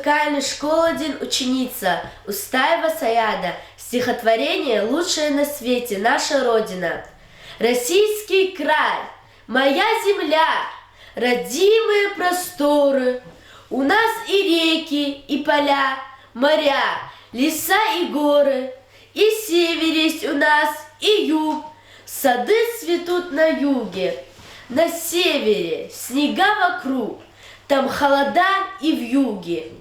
музыкальной школы один ученица Устаева Саяда. Стихотворение «Лучшее на свете, наша Родина». Российский край, моя земля, родимые просторы. У нас и реки, и поля, моря, леса и горы. И север есть у нас, и юг. Сады цветут на юге. На севере снега вокруг. Там холода и вьюги.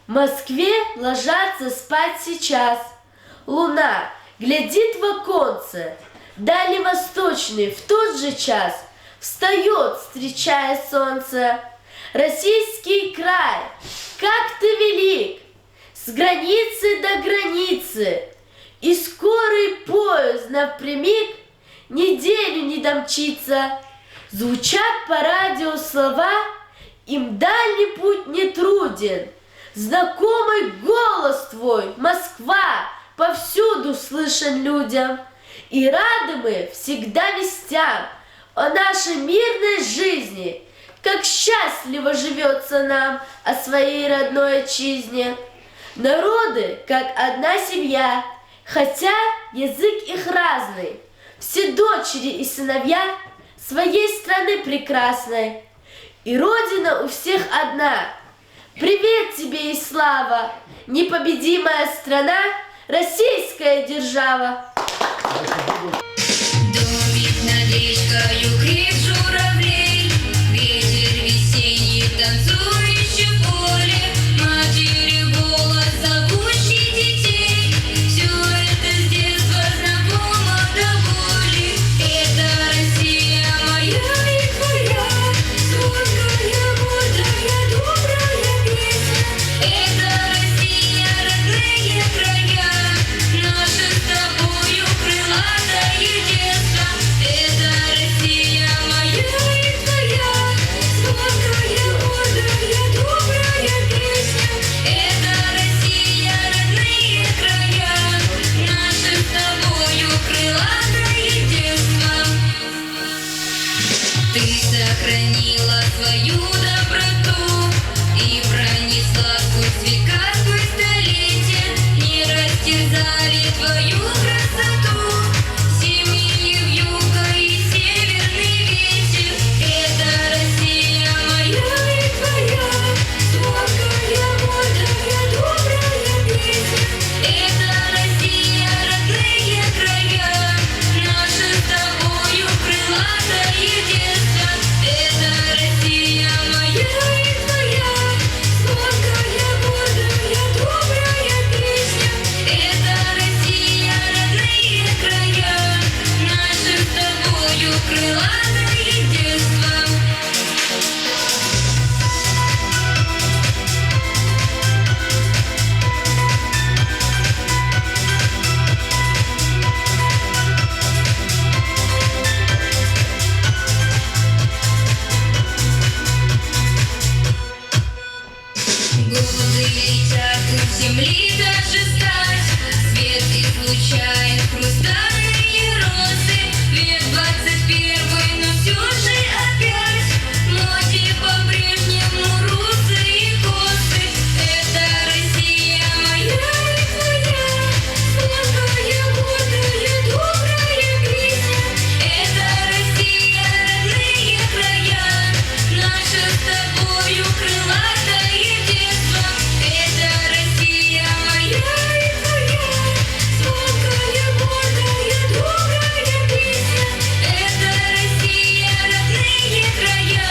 В Москве ложатся спать сейчас. Луна глядит в оконце. Дальневосточный в тот же час встает, встречая солнце. Российский край, как ты велик, с границы до границы, и скорый поезд напрямик неделю не домчится. Звучат по радио слова, им дальний путь не труден. Знакомый голос твой, Москва, повсюду слышен людям. И рады мы всегда вестям о нашей мирной жизни, как счастливо живется нам о своей родной отчизне. Народы, как одна семья, хотя язык их разный, все дочери и сыновья своей страны прекрасной. И Родина у всех одна. Привет тебе и слава, непобедимая страна, российская держава. Домик над речкою, крик журавлей, ветер весенний танцующий в поле, матери голос зовущий детей. Все это с детства знакомо до боли. Это Россия моя и твоя, звонкая, бодрая, добрая песня. Это Россия, родные края, наше с тобою крылатое детство. Это Россия моя и твоя, звонкая, бодрая, добрая песня. Это Россия, родные края, наше с тобою крылатое детство. Ты сохранила свою доброту и пронесла сквозь века, сквозь столетия, не растерзали твою красоту зимние вьюга и северный ветер. Это Россия моя и твоя, звонкая, бодрая, добрая песня. Это Россия, родные края, наше с тобою крылатое детство. Это Россия моя и твоя, звонкая, бодрая, добрая песня. Это Россия, родные края, наше с тобою крылатое детство. Годы летят, у земли даже стать, свет излучает хрустальные розы. Век 21, но все же опять в моде по-прежнему русы и косы. Это Россия моя и твоя, звонкая, бодрая, добрая песня. Это Россия, родные края, наше с тобою крылатое детство. Это Россия моя и твоя, звонкая, бодрая, добрая песня. Это Россия, родные края,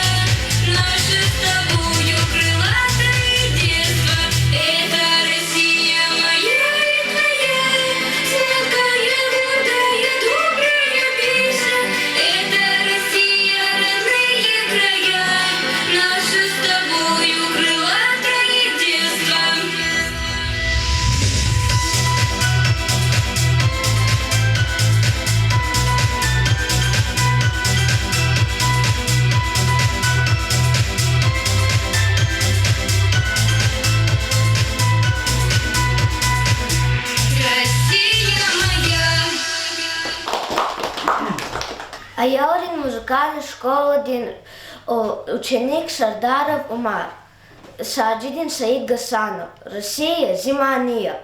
наше с тобою крылатое детство. Это Россия моя и твоя, звонкая, бодрая, добрая песня. Это Россия, родные края, наше с тобою крылатое детство. Россия моя. А я один музикальної школи, один ученик Шардаров Умар. Саджидин Саид Гасанов. Россия, Зимания.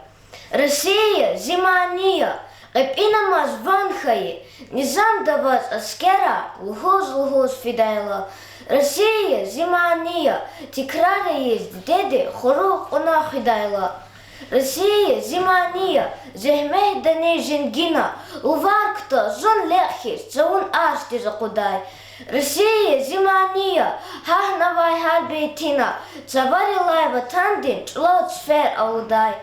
Россия, Зимания. Къепина мазванхаи. Низам даваз аскера. Лугоз фидайла. Россия, Зимания. Тикрара есть деде. Хорух она хидайла. Россия, Зимания, Зехмей Дане Женгина, Уваркта, Зон Лехис, Заун Ашти Закудай. Россия, Зимания, Хахнавай Харбейтина, Завари Лайва Тандин, Члот Сфер Аудай.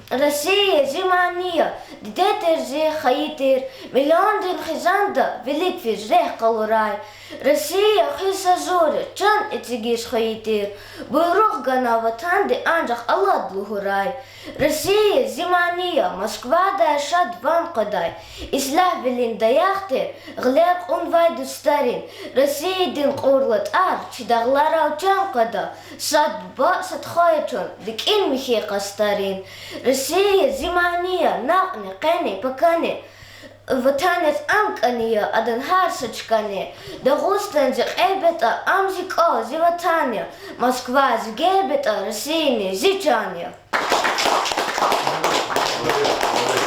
Россия, Зимания, Дидетер Зе Хаитер, Миллион Дин Хизанда, Великвиш Рех Калурай. Россия, Хисазури, Чан Эцигиш Хаитер, Буйрух Ганава Танди, Анжах Аллад Лухурай. Россия, Зимания, Москва Дайшат Вам Кадай, Ислах Велин Даяхтер, Глеб Унвайду Старин, Россия Дин Курлат Ар, Чидаглара Учан Када, Сад Ба Садхоячун, Дикин Михека Старин. Россия, Зимания, Накни, Кени, Пакани, Ватанец Амкания, Аданхар Сачкани, Дагустан Зекебета, Амзико, Зиватания, Москва Згебета, Россия, Зичания. Молодець, молодець.